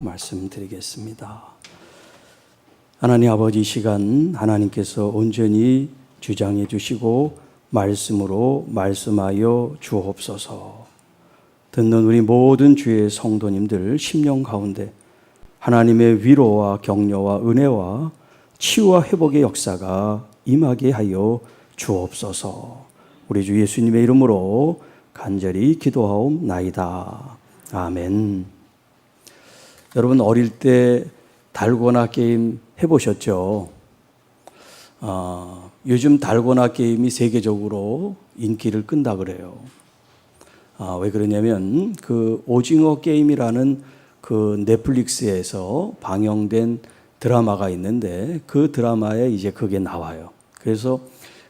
말씀드리겠습니다. 하나님 아버지, 이 시간 하나님께서 온전히 주장해 주시고 말씀으로 말씀하여 주옵소서. 듣는 우리 모든 주의 성도님들 심령 가운데 하나님의 위로와 격려와 은혜와 치유와 회복의 역사가 임하게 하여 주옵소서. 우리 주 예수님의 이름으로 간절히 기도하옵나이다. 아멘. 여러분, 어릴 때 달고나 게임 해보셨죠? 요즘 달고나 게임이 세계적으로 인기를 끈다 그래요. 왜 그러냐면 그 오징어 게임이라는 그 넷플릭스에서 방영된 드라마가 있는데 그 드라마에 이제 그게 나와요. 그래서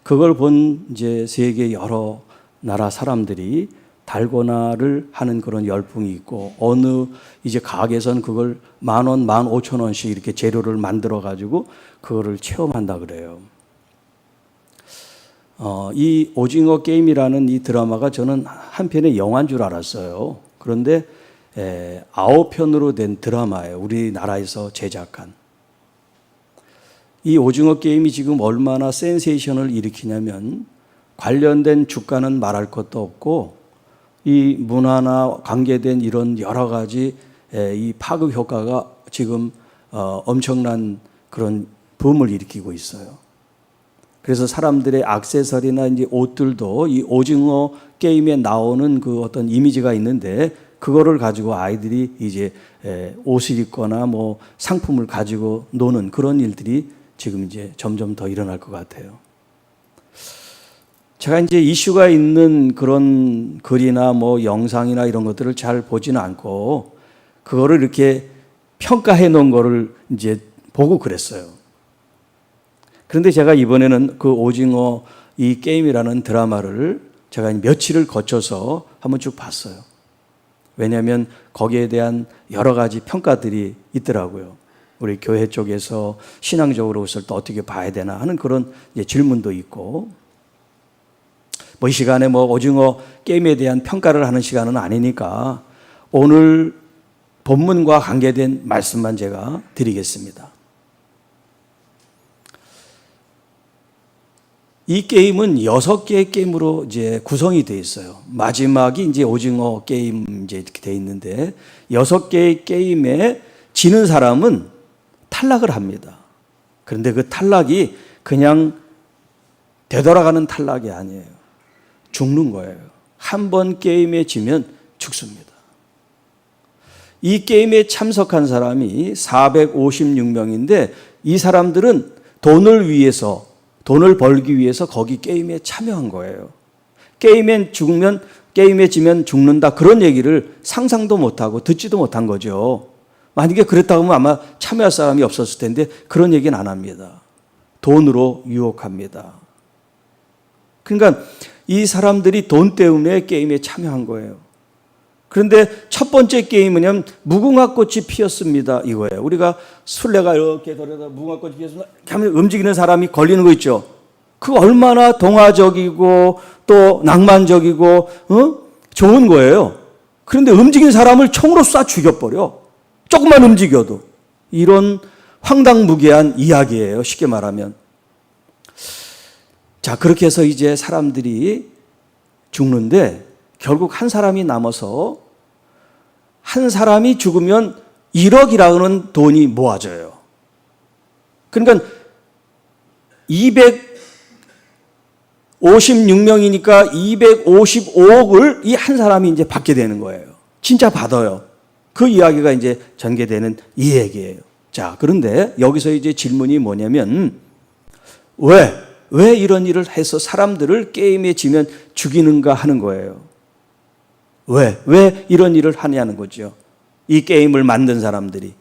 그걸 본 이제 세계 여러 나라 사람들이 달고나를 하는 그런 열풍이 있고, 어느 이제 가게에서는 그걸 10,000원, 15,000원씩 이렇게 재료를 만들어 가지고 그거를 체험한다 그래요. 이 오징어 게임이라는 이 드라마가 저는 한편의 영화인 줄 알았어요. 그런데 9편으로 된 드라마예요. 우리나라에서 제작한. 이 오징어 게임이 지금 얼마나 센세이션을 일으키냐면 관련된 주가는 말할 것도 없고, 이 문화나 관계된 이런 여러 가지 이 파급 효과가 지금 엄청난 그런 붐을 일으키고 있어요. 그래서 사람들의 액세서리나 이제 옷들도 이 오징어 게임에 나오는 그 어떤 이미지가 있는데 그거를 가지고 아이들이 이제 옷을 입거나 뭐 상품을 가지고 노는 그런 일들이 지금 이제 점점 더 일어날 것 같아요. 제가 이제 이슈가 있는 그런 글이나 뭐 영상이나 이런 것들을 잘 보지는 않고 그거를 이렇게 평가해 놓은 거를 이제 보고 그랬어요. 그런데 제가 이번에는 그 오징어 이 게임이라는 드라마를 제가 며칠을 거쳐서 한번 쭉 봤어요. 왜냐하면 거기에 대한 여러 가지 평가들이 있더라고요. 우리 교회 쪽에서 신앙적으로 그것을 또 어떻게 봐야 되나 하는 그런 이제 질문도 있고, 뭐 이 시간에 뭐 오징어 게임에 대한 평가를 하는 시간은 아니니까 오늘 본문과 관계된 말씀만 제가 드리겠습니다. 이 게임은 6개의 게임으로 이제 구성이 되어 있어요. 마지막이 이제 오징어 게임 이제 이렇게 되어 있는데 6개의 게임에 지는 사람은 탈락을 합니다. 그런데 그 탈락이 그냥 되돌아가는 탈락이 아니에요. 죽는 거예요. 한 번 게임에 지면 죽습니다. 이 게임에 참석한 사람이 456명인데 이 사람들은 돈을 벌기 위해서 거기 게임에 참여한 거예요. 게임에 지면 죽는다, 그런 얘기를 상상도 못하고 듣지도 못한 거죠. 만약에 그랬다고 하면 아마 참여할 사람이 없었을 텐데 그런 얘기는 안 합니다. 돈으로 유혹합니다. 그러니까 이 사람들이 돈 때문에 게임에 참여한 거예요. 그런데 첫 번째 게임은 무궁화꽃이 피었습니다 이거예요. 우리가 술래가 이렇게 돌아다 무궁화꽃이 피었습니다 하면 움직이는 사람이 걸리는 거 있죠. 그거 얼마나 동화적이고 또 낭만적이고 좋은 거예요. 그런데 움직이는 사람을 총으로 쏴 죽여버려. 조금만 움직여도. 이런 황당무계한 이야기예요, 쉽게 말하면. 자, 그렇게 해서 이제 사람들이 죽는데 결국 한 사람이 남아서 한 사람이 죽으면 1억이라는 돈이 모아져요. 그러니까 256명이니까 255억을 이 한 사람이 이제 받게 되는 거예요. 진짜 받아요. 그 이야기가 이제 전개되는 이 얘기예요. 자, 그런데 여기서 이제 질문이 뭐냐면 왜 이런 일을 해서 사람들을 게임에 지면 죽이는가 하는 거예요. 왜 이런 일을 하냐는 거죠. 이 게임을 만든 사람들이.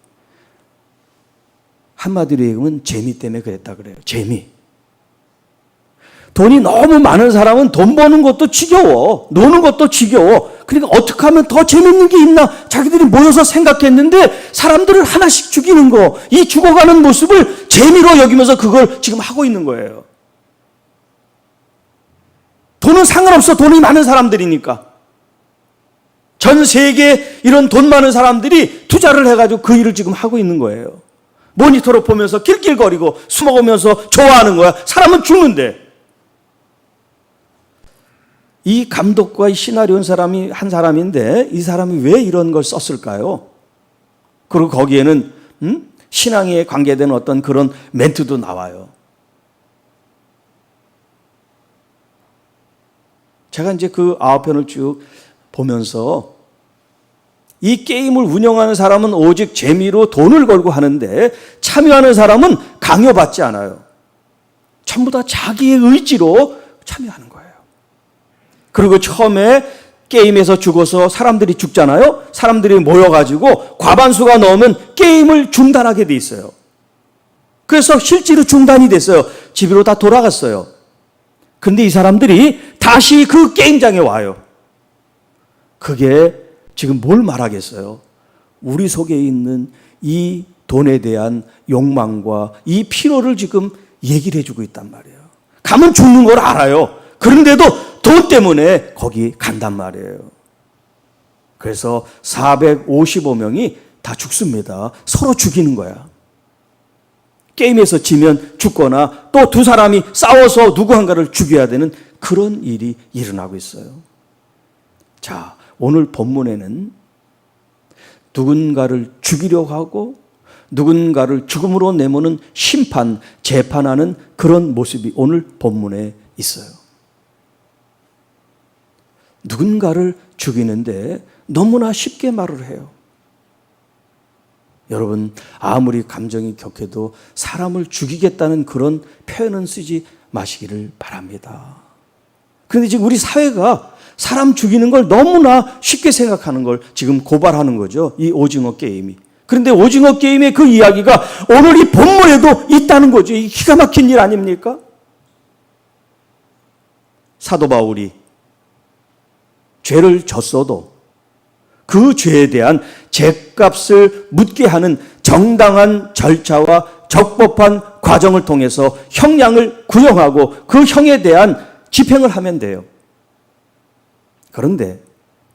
한마디로 얘기하면 재미 때문에 그랬다 그래요. 재미. 돈이 너무 많은 사람은 돈 버는 것도 지겨워. 노는 것도 지겨워. 그러니까 어떻게 하면 더 재밌는 게 있나 자기들이 모여서 생각했는데 사람들을 하나씩 죽이는 거, 이 죽어가는 모습을 재미로 여기면서 그걸 지금 하고 있는 거예요. 돈은 상관없어. 돈이 많은 사람들이니까. 전 세계 이런 돈 많은 사람들이 투자를 해가지고 그 일을 지금 하고 있는 거예요. 모니터로 보면서 낄낄거리고 술 먹으면서 좋아하는 거야. 사람은 죽는데. 이 감독과 이 시나리오는 사람이 한 사람인데 이 사람이 왜 이런 걸 썼을까요? 그리고 거기에는 신앙에 관계된 어떤 그런 멘트도 나와요. 제가 이제 그 9편을 쭉 보면서 이 게임을 운영하는 사람은 오직 재미로 돈을 걸고 하는데 참여하는 사람은 강요받지 않아요. 전부 다 자기의 의지로 참여하는 거예요. 그리고 처음에 게임에서 죽어서 사람들이 죽잖아요. 사람들이 모여가지고 과반수가 넘으면 게임을 중단하게 돼 있어요. 그래서 실제로 중단이 됐어요. 집으로 다 돌아갔어요. 근데 이 사람들이 다시 그 게임장에 와요. 그게 지금 뭘 말하겠어요? 우리 속에 있는 이 돈에 대한 욕망과 이 피로를 지금 얘기를 해주고 있단 말이에요. 가면 죽는 걸 알아요. 그런데도 돈 때문에 거기 간단 말이에요. 그래서 455명이 다 죽습니다. 서로 죽이는 거야. 게임에서 지면 죽거나 또 두 사람이 싸워서 누구 한가를 죽여야 되는 그런 일이 일어나고 있어요. 자, 오늘 본문에는 누군가를 죽이려고 하고 누군가를 죽음으로 내모는 심판, 재판하는 그런 모습이 오늘 본문에 있어요. 누군가를 죽이는데 너무나 쉽게 말을 해요. 여러분, 아무리 감정이 격해도 사람을 죽이겠다는 그런 표현은 쓰지 마시기를 바랍니다. 그런데 지금 우리 사회가 사람 죽이는 걸 너무나 쉽게 생각하는 걸 지금 고발하는 거죠. 이 오징어 게임이. 그런데 오징어 게임의 그 이야기가 오늘 이 본문에도 있다는 거죠. 이 기가 막힌 일 아닙니까? 사도 바울이 죄를 졌어도 그 죄에 대한 죄값을 묻게 하는 정당한 절차와 적법한 과정을 통해서 형량을 구형하고 그 형에 대한 집행을 하면 돼요. 그런데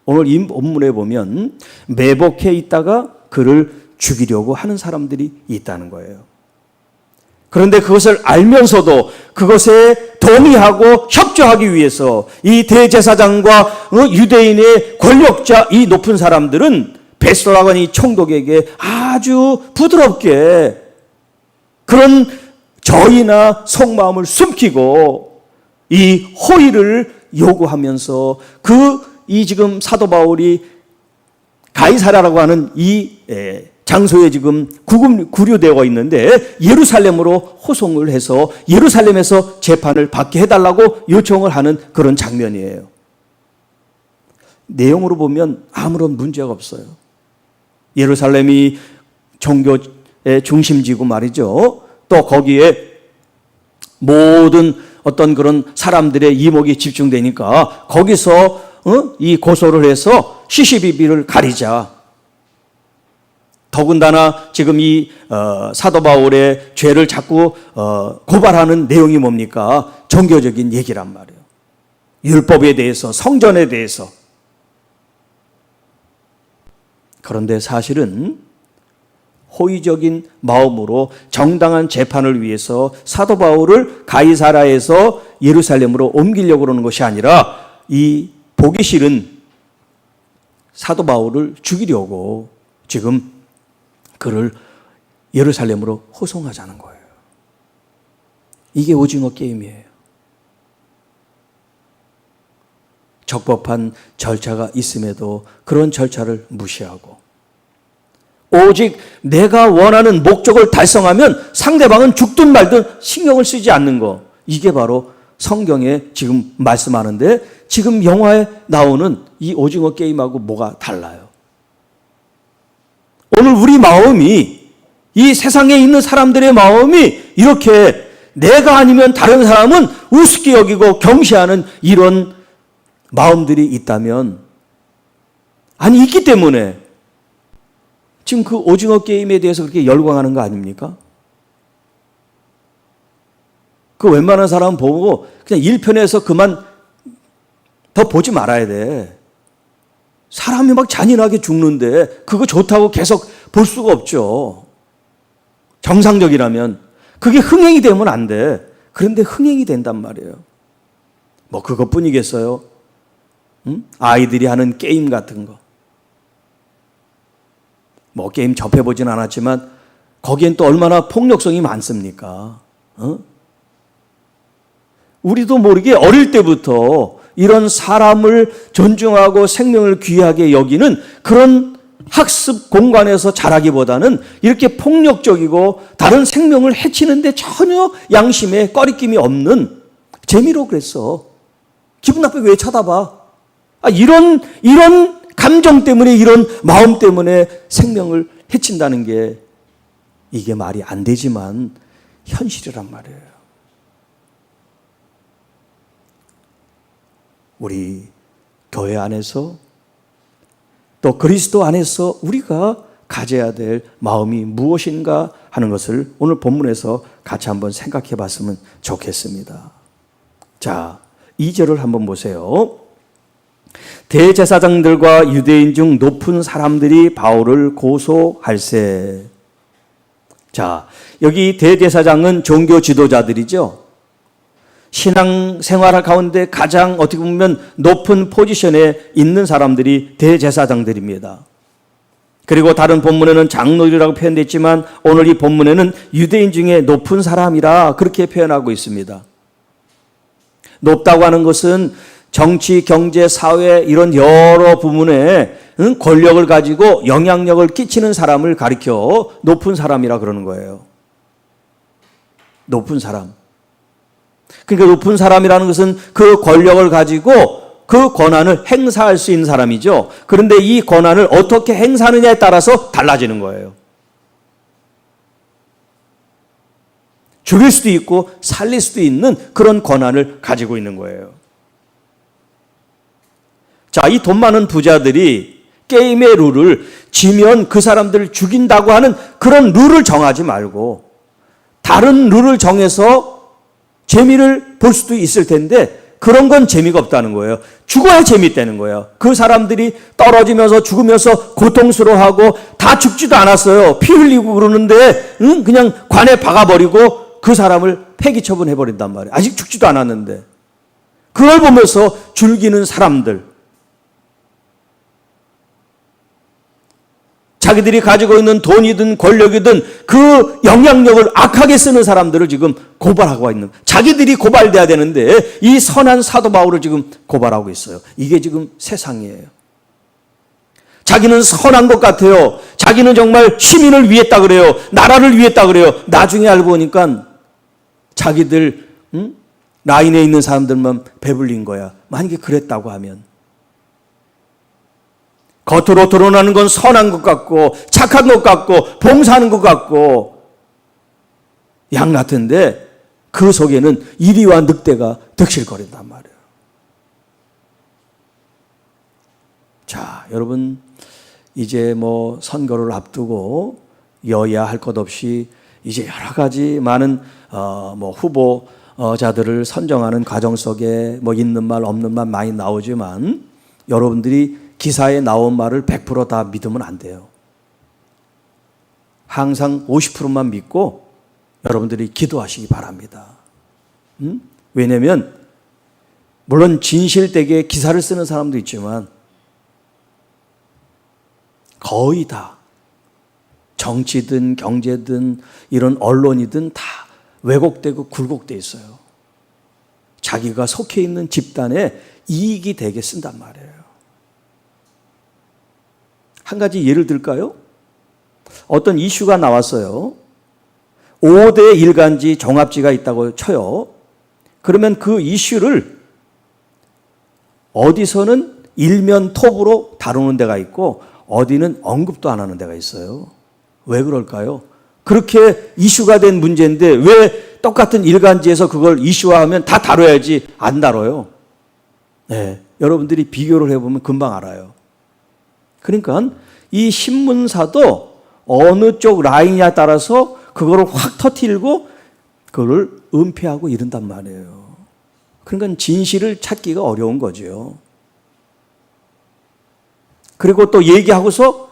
오늘 이 본문에 보면 매복해 있다가 그를 죽이려고 하는 사람들이 있다는 거예요. 그런데 그것을 알면서도 그것에 동의하고 협조하기 위해서 이 대제사장과 유대인의 권력자 이 높은 사람들은 베스도라고 하는 이 총독에게 아주 부드럽게 그런 저희나 속마음을 숨기고 이 호의를 요구하면서 이 지금 사도 바울이 가이사라라고 하는 이 장소에 지금 구류되어 있는데 예루살렘으로 호송을 해서 예루살렘에서 재판을 받게 해달라고 요청을 하는 그런 장면이에요. 내용으로 보면 아무런 문제가 없어요. 예루살렘이 종교의 중심지고 말이죠. 또 거기에 모든 어떤 그런 사람들의 이목이 집중되니까 거기서 이 고소를 해서 시시비비를 가리자. 더군다나 지금 이 사도 바울의 죄를 자꾸 고발하는 내용이 뭡니까? 종교적인 얘기란 말이에요. 율법에 대해서, 성전에 대해서. 그런데 사실은 호의적인 마음으로 정당한 재판을 위해서 사도 바울을 가이사라에서 예루살렘으로 옮기려고 그러는 것이 아니라 이 보기 싫은 사도 바울을 죽이려고 지금 그를 예루살렘으로 호송하자는 거예요. 이게 오징어 게임이에요. 적법한 절차가 있음에도 그런 절차를 무시하고 오직 내가 원하는 목적을 달성하면 상대방은 죽든 말든 신경을 쓰지 않는 거. 이게 바로 성경에 지금 말씀하는데 지금 영화에 나오는 이 오징어 게임하고 뭐가 달라요? 오늘 우리 마음이 이 세상에 있는 사람들의 마음이 이렇게 내가 아니면 다른 사람은 우습게 여기고 경시하는 이런 마음들이 있다면 아니 있기 때문에 지금 그 오징어 게임에 대해서 그렇게 열광하는 거 아닙니까? 그 웬만한 사람 보고 그냥 1편에서 그만 더 보지 말아야 돼. 사람이 막 잔인하게 죽는데 그거 좋다고 계속 볼 수가 없죠. 정상적이라면. 그게 흥행이 되면 안 돼. 그런데 흥행이 된단 말이에요. 뭐 그것뿐이겠어요? 응? 아이들이 하는 게임 같은 거. 뭐 게임 접해보진 않았지만 거기엔 또 얼마나 폭력성이 많습니까? 어? 우리도 모르게 어릴 때부터 이런 사람을 존중하고 생명을 귀하게 여기는 그런 학습 공간에서 자라기보다는 이렇게 폭력적이고 다른 생명을 해치는데 전혀 양심에 꺼리낌이 없는 재미로 그랬어. 기분 나쁘게 왜 쳐다봐? 이런 감정 때문에, 이런 마음 때문에 생명을 해친다는 게 이게 말이 안 되지만 현실이란 말이에요. 우리 교회 안에서 또 그리스도 안에서 우리가 가져야 될 마음이 무엇인가 하는 것을 오늘 본문에서 같이 한번 생각해 봤으면 좋겠습니다. 자, 2절을 한번 보세요. 대제사장들과 유대인 중 높은 사람들이 바울을 고소할세. 자, 여기 대제사장은 종교 지도자들이죠. 신앙 생활 가운데 가장 어떻게 보면 높은 포지션에 있는 사람들이 대제사장들입니다. 그리고 다른 본문에는 장로들이라고 표현됐지만 오늘 이 본문에는 유대인 중에 높은 사람이라 그렇게 표현하고 있습니다. 높다고 하는 것은 정치, 경제, 사회 이런 여러 부문에 권력을 가지고 영향력을 끼치는 사람을 가리켜 높은 사람이라 그러는 거예요. 높은 사람. 그러니까 높은 사람이라는 것은 그 권력을 가지고 그 권한을 행사할 수 있는 사람이죠. 그런데 이 권한을 어떻게 행사하느냐에 따라서 달라지는 거예요. 죽일 수도 있고 살릴 수도 있는 그런 권한을 가지고 있는 거예요. 자, 이 돈 많은 부자들이 게임의 룰을 지면 그 사람들을 죽인다고 하는 그런 룰을 정하지 말고 다른 룰을 정해서 재미를 볼 수도 있을 텐데 그런 건 재미가 없다는 거예요. 죽어야 재미있다는 거예요. 그 사람들이 떨어지면서 죽으면서 고통스러워하고 다 죽지도 않았어요. 피 흘리고 그러는데 그냥 관에 박아버리고 그 사람을 폐기 처분해버린단 말이에요. 아직 죽지도 않았는데. 그걸 보면서 즐기는 사람들. 자기들이 가지고 있는 돈이든 권력이든 그 영향력을 악하게 쓰는 사람들을 지금 고발하고 있는, 자기들이 고발돼야 되는데 이 선한 사도 바울을 지금 고발하고 있어요. 이게 지금 세상이에요. 자기는 선한 것 같아요. 자기는 정말 시민을 위했다 그래요. 나라를 위했다 그래요. 나중에 알고 보니까 자기들 라인에 있는 사람들만 배불린 거야. 만약에 그랬다고 하면. 겉으로 드러나는 건 선한 것 같고 착한 것 같고 봉사하는 것 같고 양 같은데 그 속에는 이리와 늑대가 득실거린단 말이에요. 자, 여러분 이제 뭐 선거를 앞두고 여야 할 것 없이 이제 여러 가지 많은 뭐 후보자들을 선정하는 과정 속에 뭐 있는 말 없는 말 많이 나오지만 여러분들이 기사에 나온 말을 100% 믿으면 안 돼요. 항상 50%만 믿고 여러분들이 기도하시기 바랍니다. 왜냐하면 물론 진실되게 기사를 쓰는 사람도 있지만 거의 다 정치든 경제든 이런 언론이든 다 왜곡되고 굴곡돼 있어요. 자기가 속해 있는 집단에 이익이 되게 쓴단 말이에요. 한 가지 예를 들까요? 어떤 이슈가 나왔어요. 5대 일간지 종합지가 있다고 쳐요. 그러면 그 이슈를 어디서는 일면 톱으로 다루는 데가 있고 어디는 언급도 안 하는 데가 있어요. 왜 그럴까요? 그렇게 이슈가 된 문제인데 왜 똑같은 일간지에서 그걸 이슈화하면 다 다뤄야지 안 다뤄요? 네, 여러분들이 비교를 해보면 금방 알아요. 그러니까 이 신문사도 어느 쪽 라인에 따라서 그거를 확 터뜨리고 그거를 은폐하고 이른단 말이에요. 그러니까 진실을 찾기가 어려운 거죠. 그리고 또 얘기하고서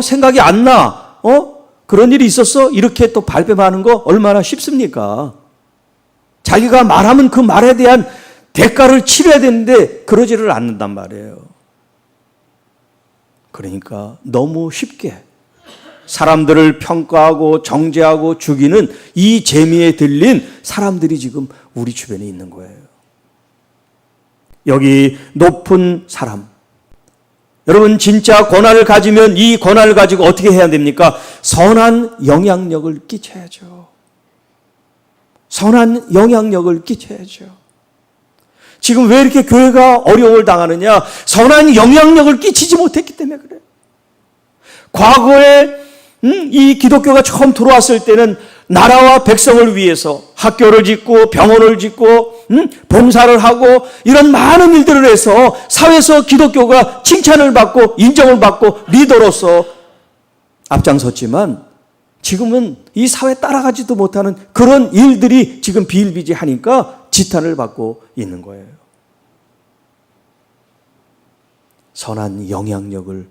생각이 안 나. 그런 일이 있었어? 이렇게 또 발뺌하는 거 얼마나 쉽습니까? 자기가 말하면 그 말에 대한 대가를 치러야 되는데 그러지를 않는단 말이에요. 그러니까 너무 쉽게 사람들을 평가하고 정죄하고 죽이는 이 재미에 들린 사람들이 지금 우리 주변에 있는 거예요. 여기 높은 사람, 여러분 진짜 권한을 가지면 이 권한을 가지고 어떻게 해야 됩니까? 선한 영향력을 끼쳐야죠. 선한 영향력을 끼쳐야죠. 지금 왜 이렇게 교회가 어려움을 당하느냐? 선한 영향력을 끼치지 못했기 때문에 그래요. 과거에 이 기독교가 처음 들어왔을 때는 나라와 백성을 위해서 학교를 짓고 병원을 짓고 봉사를 하고 이런 많은 일들을 해서 사회에서 기독교가 칭찬을 받고 인정을 받고 리더로서 앞장섰지만 지금은 이 사회에 따라가지도 못하는 그런 일들이 지금 비일비재하니까 지탄을 받고 있는 거예요. 선한 영향력을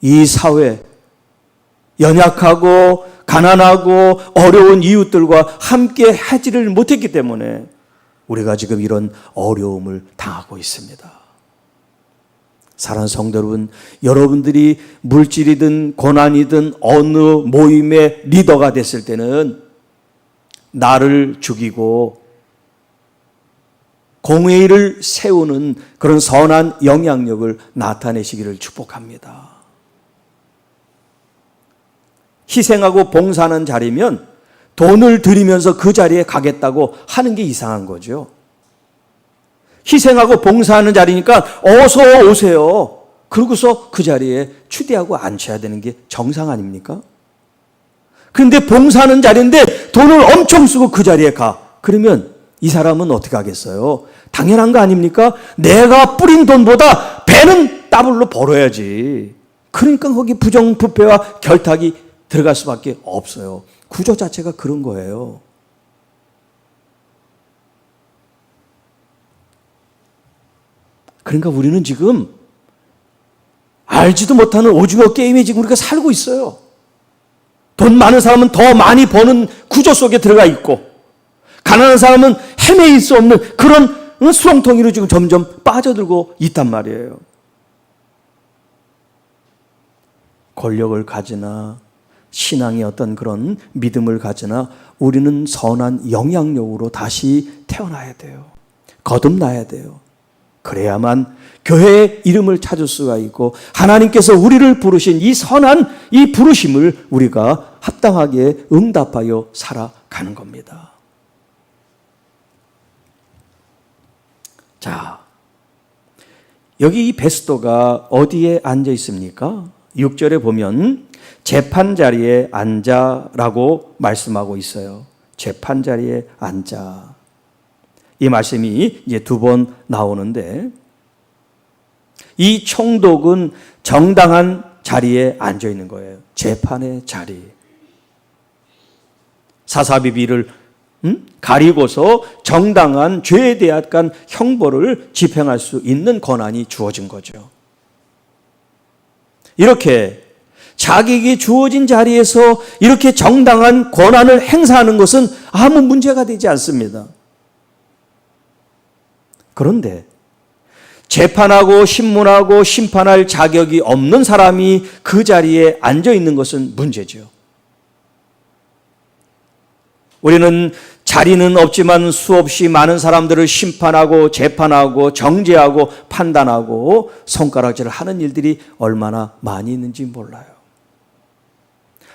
이 사회, 연약하고 가난하고 어려운 이웃들과 함께 하지를 못했기 때문에 우리가 지금 이런 어려움을 당하고 있습니다. 사랑하는 성도 여러분, 여러분들이 물질이든 고난이든 어느 모임의 리더가 됐을 때는 나를 죽이고 공의를 세우는 그런 선한 영향력을 나타내시기를 축복합니다. 희생하고 봉사하는 자리면 돈을 들이면서 그 자리에 가겠다고 하는 게 이상한 거죠. 희생하고 봉사하는 자리니까 어서 오세요. 그러고서 그 자리에 추대하고 앉혀야 되는 게 정상 아닙니까? 그런데 봉사하는 자리인데 돈을 엄청 쓰고 그 자리에 가. 그러면 이 사람은 어떻게 하겠어요? 당연한 거 아닙니까? 내가 뿌린 돈보다 배는 더블로 벌어야지. 그러니까 거기 부정부패와 결탁이 들어갈 수밖에 없어요. 구조 자체가 그런 거예요. 그러니까 우리는 지금 알지도 못하는 오징어 게임에 지금 우리가 살고 있어요. 돈 많은 사람은 더 많이 버는 구조 속에 들어가 있고 가난한 사람은 헤매일 수 없는 그런 수렁텅이로 지금 점점 빠져들고 있단 말이에요. 권력을 가지나 신앙의 어떤 그런 믿음을 가지나 우리는 선한 영향력으로 다시 태어나야 돼요. 거듭나야 돼요. 그래야만 교회의 이름을 찾을 수가 있고 하나님께서 우리를 부르신 이 선한 이 부르심을 우리가 합당하게 응답하여 살아가는 겁니다. 자, 여기 이 베스도가 어디에 앉아 있습니까? 6절에 보면 재판 자리에 앉아라고 말씀하고 있어요. 재판 자리에 앉아. 이 말씀이 이제 두 번 나오는데 이 총독은 정당한 자리에 앉아 있는 거예요. 재판의 자리. 사사비비를 가리고서 정당한 죄에 대한 형벌을 집행할 수 있는 권한이 주어진 거죠. 이렇게 자기에게 주어진 자리에서 이렇게 정당한 권한을 행사하는 것은 아무 문제가 되지 않습니다. 그런데 재판하고 신문하고 심판할 자격이 없는 사람이 그 자리에 앉아 있는 것은 문제죠. 우리는 자리는 없지만 수없이 많은 사람들을 심판하고 재판하고 정죄하고 판단하고 손가락질을 하는 일들이 얼마나 많이 있는지 몰라요.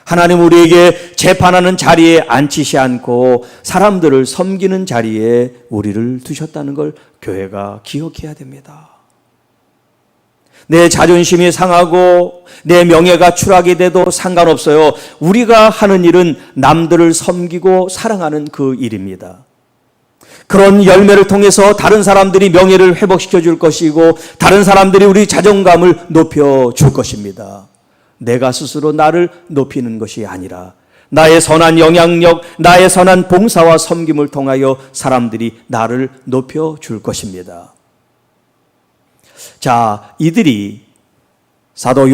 하나님 우리에게 재판하는 자리에 앉히지 않고 사람들을 섬기는 자리에 우리를 두셨다는 걸 교회가 기억해야 됩니다. 내 자존심이 상하고 내 명예가 추락이 돼도 상관없어요. 우리가 하는 일은 남들을 섬기고 사랑하는 그 일입니다. 그런 열매를 통해서 다른 사람들이 명예를 회복시켜 줄 것이고 다른 사람들이 우리 자존감을 높여 줄 것입니다. 내가 스스로 나를 높이는 것이 아니라 나의 선한 영향력, 나의 선한 봉사와 섬김을 통하여 사람들이 나를 높여 줄 것입니다. 자, 이들이 사도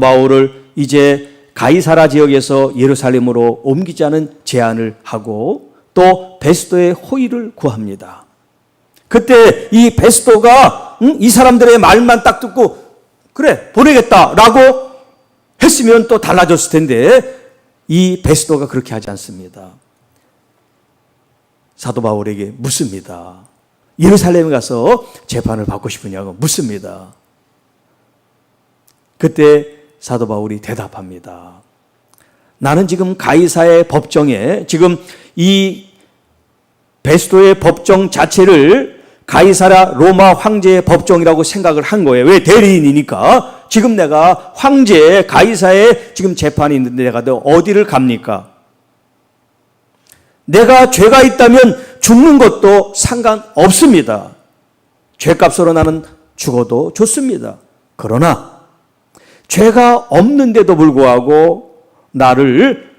바울을 이제 가이사라 지역에서 예루살렘으로 옮기자는 제안을 하고 또 베스도의 호의를 구합니다. 그때 이 베스도가 이 사람들의 말만 딱 듣고 그래 보내겠다라고 했으면 또 달라졌을 텐데 이 베스도가 그렇게 하지 않습니다. 사도 바울에게 묻습니다. 예루살렘에 가서 재판을 받고 싶으냐고 묻습니다. 그때 사도 바울이 대답합니다. 나는 지금 가이사의 법정에 지금 이 베스도의 법정 자체를 가이사라 로마 황제의 법정이라고 생각을 한 거예요. 왜? 대리인이니까. 지금 내가 황제 가이사의 지금 재판이 있는데 내가 어디를 갑니까? 내가 죄가 있다면 죽는 것도 상관없습니다. 죄값으로 나는 죽어도 좋습니다. 그러나 죄가 없는데도 불구하고 나를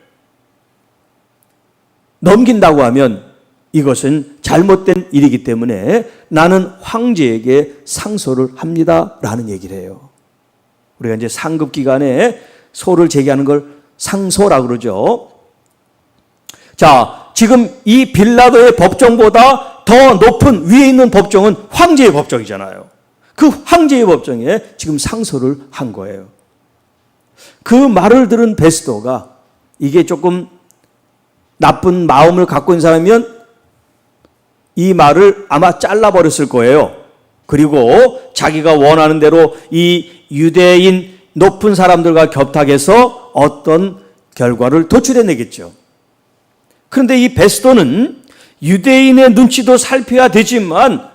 넘긴다고 하면 이것은 잘못된 일이기 때문에 나는 황제에게 상소를 합니다라는 얘기를 해요. 우리가 이제 상급 기관에 소를 제기하는 걸 상소라고 그러죠. 자, 지금 이 빌라도의 법정보다 더 높은 위에 있는 법정은 황제의 법정이잖아요. 그 황제의 법정에 지금 상소를 한 거예요. 그 말을 들은 베스도가 이게 조금 나쁜 마음을 갖고 있는 사람이면 이 말을 아마 잘라버렸을 거예요. 그리고 자기가 원하는 대로 이 유대인 높은 사람들과 결탁해서 어떤 결과를 도출해내겠죠. 그런데 이 베스도는 유대인의 눈치도 살펴야 되지만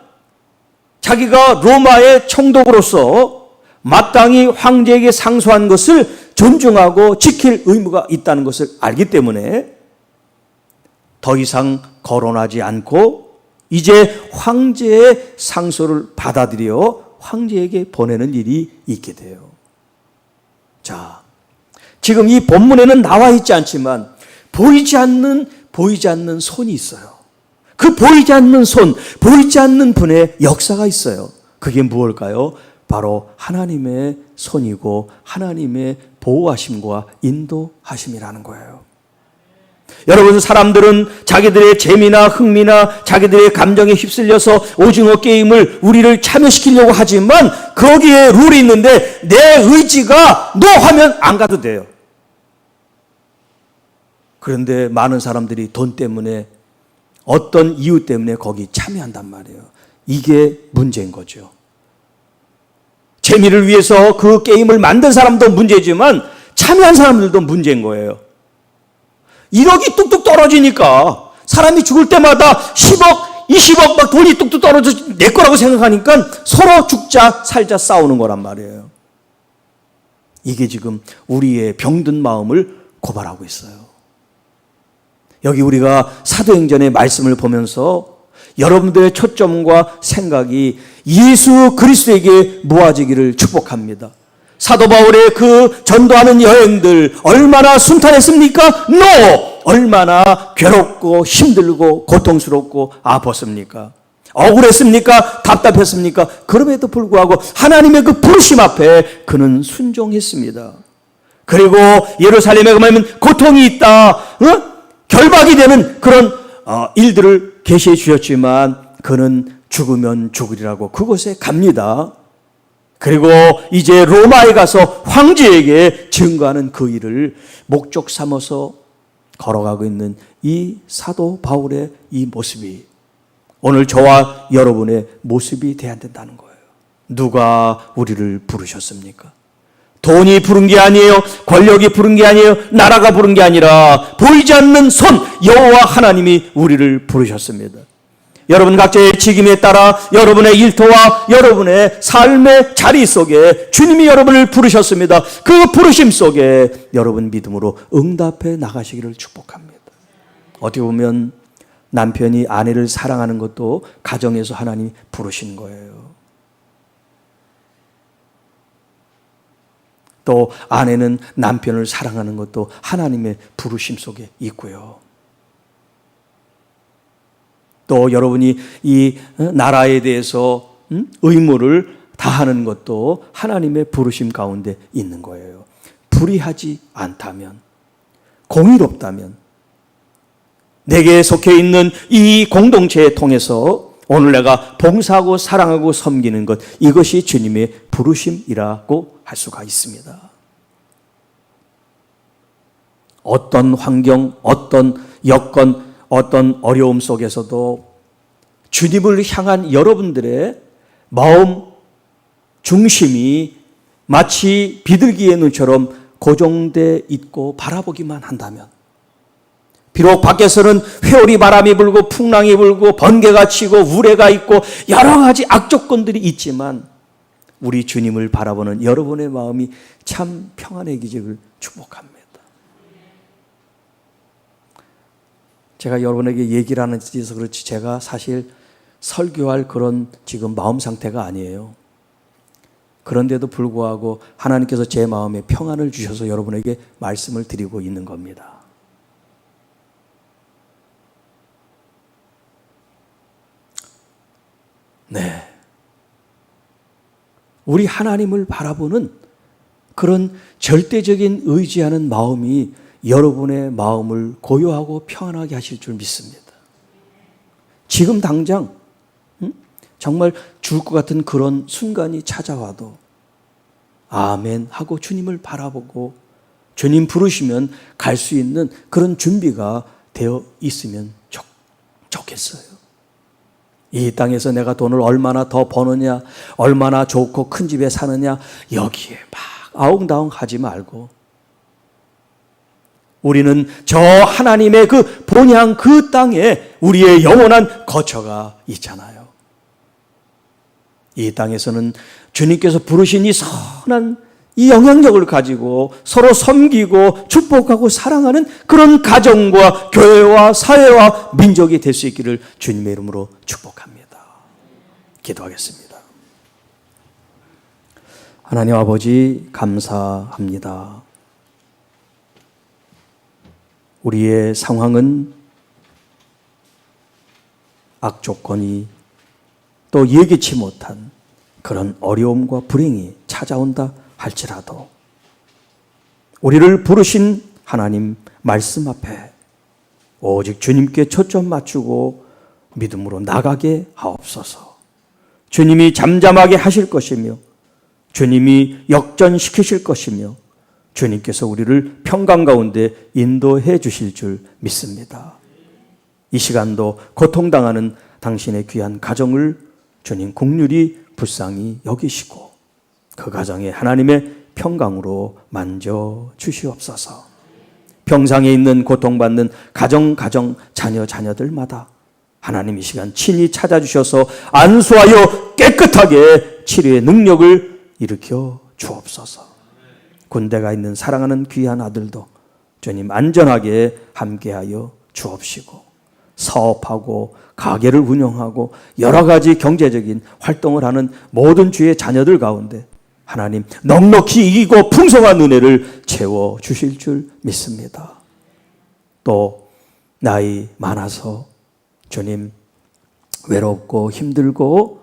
자기가 로마의 총독으로서 마땅히 황제에게 상소한 것을 존중하고 지킬 의무가 있다는 것을 알기 때문에 더 이상 거론하지 않고 이제 황제의 상소를 받아들여 황제에게 보내는 일이 있게 돼요. 자, 지금 이 본문에는 나와 있지 않지만 보이지 않는 손이 있어요. 그 보이지 않는 손, 보이지 않는 분의 역사가 있어요. 그게 무엇일까요? 바로 하나님의 손이고 하나님의 보호하심과 인도하심이라는 거예요. 여러분, 사람들은 자기들의 재미나 흥미나 자기들의 감정에 휩쓸려서 오징어 게임을 우리를 참여시키려고 하지만 거기에 룰이 있는데 내 의지가 너 하면 안 가도 돼요. 그런데 많은 사람들이 돈 때문에 어떤 이유 때문에 거기 참여한단 말이에요. 이게 문제인 거죠. 재미를 위해서 그 게임을 만든 사람도 문제지만 참여한 사람들도 문제인 거예요. 1억이 뚝뚝 떨어지니까 사람이 죽을 때마다 10억, 20억 막 돈이 뚝뚝 떨어져 내 거라고 생각하니까 서로 죽자 살자 싸우는 거란 말이에요. 이게 지금 우리의 병든 마음을 고발하고 있어요. 여기 우리가 사도행전의 말씀을 보면서 여러분들의 초점과 생각이 예수 그리스도에게 모아지기를 축복합니다. 사도 바울의 그 전도하는 여행들 얼마나 순탄했습니까? No! 얼마나 괴롭고 힘들고 고통스럽고 아팠습니까? 억울했습니까? 답답했습니까? 그럼에도 불구하고 하나님의 그 부르심 앞에 그는 순종했습니다. 그리고 예루살렘에 가면 고통이 있다, 결박이 되는 그런 일들을 계시해 주셨지만 그는 죽으면 죽으리라고 그곳에 갑니다. 그리고 이제 로마에 가서 황제에게 증거하는 그 일을 목적 삼아서 걸어가고 있는 이 사도 바울의 이 모습이 오늘 저와 여러분의 모습이 돼야 된다는 거예요. 누가 우리를 부르셨습니까? 돈이 부른 게 아니에요. 권력이 부른 게 아니에요. 나라가 부른 게 아니라 보이지 않는 손 여호와 하나님이 우리를 부르셨습니다. 여러분 각자의 직임에 따라 여러분의 일터와 여러분의 삶의 자리 속에 주님이 여러분을 부르셨습니다. 그 부르심 속에 여러분 믿음으로 응답해 나가시기를 축복합니다. 어떻게 보면 남편이 아내를 사랑하는 것도 가정에서 하나님이 부르신 거예요. 또 아내는 남편을 사랑하는 것도 하나님의 부르심 속에 있고요. 또 여러분이 이 나라에 대해서 의무를 다하는 것도 하나님의 부르심 가운데 있는 거예요. 불의하지 않다면, 공의롭다면, 내게 속해 있는 이 공동체를 통해서 오늘 내가 봉사하고 사랑하고 섬기는 것, 이것이 주님의 부르심이라고 할 수가 있습니다. 어떤 환경, 어떤 여건, 어떤 어려움 속에서도 주님을 향한 여러분들의 마음 중심이 마치 비둘기의 눈처럼 고정돼 있고 바라보기만 한다면, 비록 밖에서는 회오리 바람이 불고 풍랑이 불고 번개가 치고 우레가 있고 여러 가지 악조건들이 있지만 우리 주님을 바라보는 여러분의 마음이 참 평안의 기적을 축복합니다. 제가 여러분에게 얘기를 하는 데서 그렇지, 제가 사실 설교할 그런 지금 마음 상태가 아니에요. 그런데도 불구하고 하나님께서 제 마음에 평안을 주셔서 여러분에게 말씀을 드리고 있는 겁니다. 네. 우리 하나님을 바라보는 그런 절대적인 의지하는 마음이 여러분의 마음을 고요하고 평안하게 하실 줄 믿습니다. 지금 당장 정말 죽을 것 같은 그런 순간이 찾아와도 아멘 하고 주님을 바라보고 주님 부르시면 갈 수 있는 그런 준비가 되어 있으면 좋겠어요. 이 땅에서 내가 돈을 얼마나 더 버느냐, 얼마나 좋고 큰 집에 사느냐, 여기에 막 아웅다웅 하지 말고 우리는 저 하나님의 그 본향 그 땅에 우리의 영원한 거처가 있잖아요. 이 땅에서는 주님께서 부르신 이 선한 이 영향력을 가지고 서로 섬기고 축복하고 사랑하는 그런 가정과 교회와 사회와 민족이 될 수 있기를 주님의 이름으로 축복합니다. 기도하겠습니다. 하나님 아버지 감사합니다. 우리의 상황은 악조건이 또 예기치 못한 그런 어려움과 불행이 찾아온다 할지라도 우리를 부르신 하나님 말씀 앞에 오직 주님께 초점 맞추고 믿음으로 나가게 하옵소서. 주님이 잠잠하게 하실 것이며 주님이 역전시키실 것이며 주님께서 우리를 평강 가운데 인도해 주실 줄 믿습니다. 이 시간도 고통당하는 당신의 귀한 가정을 주님 긍휼히 불쌍히 여기시고 그 가정에 하나님의 평강으로 만져 주시옵소서. 병상에 있는 고통받는 가정 자녀들마다 하나님 이 시간 친히 찾아주셔서 안수하여 깨끗하게 치료의 능력을 일으켜 주옵소서. 군대가 있는 사랑하는 귀한 아들도 주님 안전하게 함께하여 주옵시고 사업하고 가게를 운영하고 여러 가지 경제적인 활동을 하는 모든 주의 자녀들 가운데 하나님 넉넉히 이기고 풍성한 은혜를 채워 주실 줄 믿습니다. 또 나이 많아서 주님 외롭고 힘들고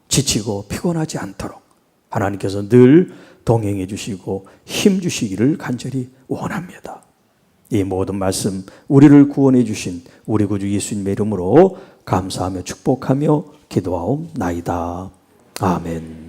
지치고 피곤하지 않도록 하나님께서 늘 동행해 주시고 힘 주시기를 간절히 원합니다. 이 모든 말씀 우리를 구원해 주신 우리 구주 예수님의 이름으로 감사하며 축복하며 기도하옵나이다. 아멘.